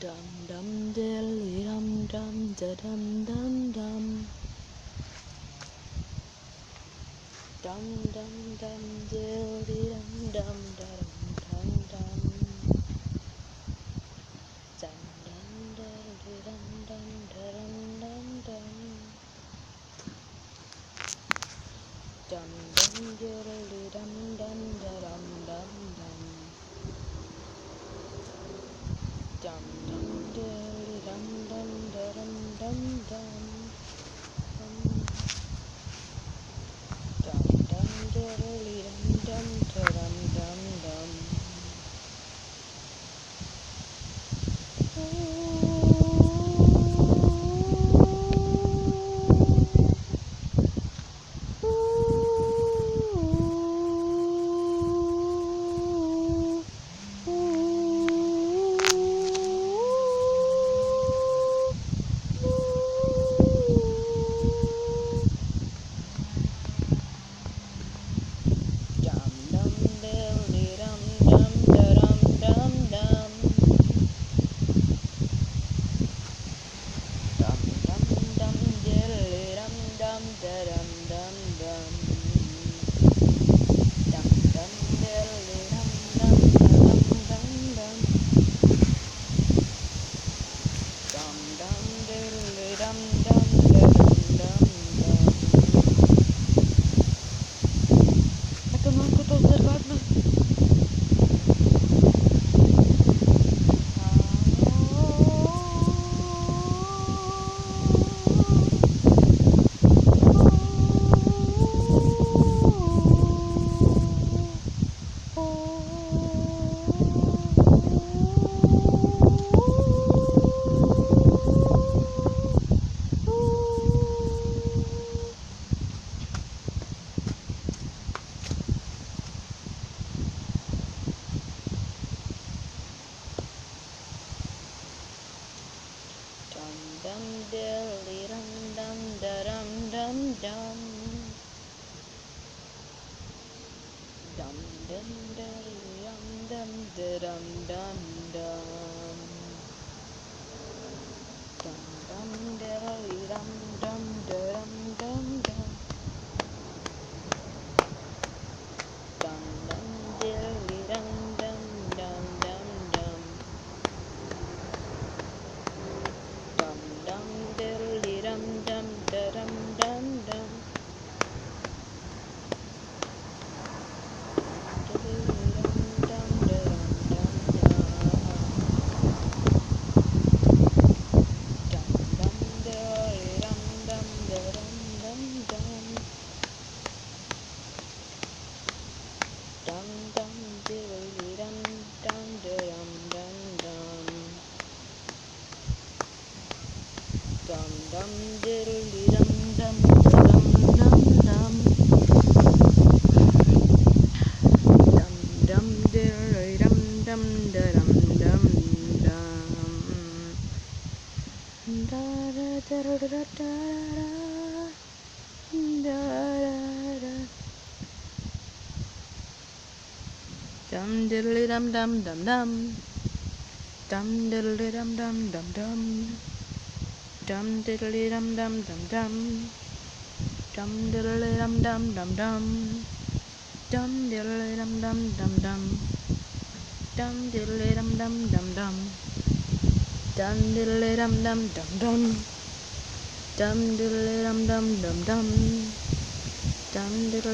Dum dum diddly dum dum da dum dum dum. Dum dum dum diddly dum dum da dum dum dum. Dum dum diddly dum dum da dum dum dum. Dum dum diddly dum dum da dum dum dum. Dum dum diddly dum dum da dum dum dum. Dum dum diddly dum dum da dum dum dum. Dum dum diddly dum dum da dum dum dum. Dum dum dum diddly dum dum da dum dum dum. Dum dum diddly dum dum da dum dum dum. Dum dum diddly dum dum da dum dum dum. Это нам кто-то взорваться. Dum dum diddly dum dum da dum dum dum. Dum dum diddly dum dum da dum dum dum. Dum dum diddly dum dum da dum dum dum. Dum dum diddly dum dum dum dum dum. Dum dum diddly dum dum da dum dum dum. Diddly dum dum da dum dum dum. Dum dum diddly dum dum da dum dum dum. Dum dum diddly dum dum da dum dum dum. Dum dum diddly dum dum da dum dum dum. Dum dum diddly dum dum da dum dum dum. Da da da da da da da da. Dum diddly dum dum dum dum. Dum diddly dum dum dum dum. Dum diddly dum dum dum dum. Dum diddly dum dum dum dum. Dum diddly dum dum dum dum. Dum diddly dum dum dum dum. Dum diddly dum dum dum dum. Dum diddly dum dum dum dum. Dum diddly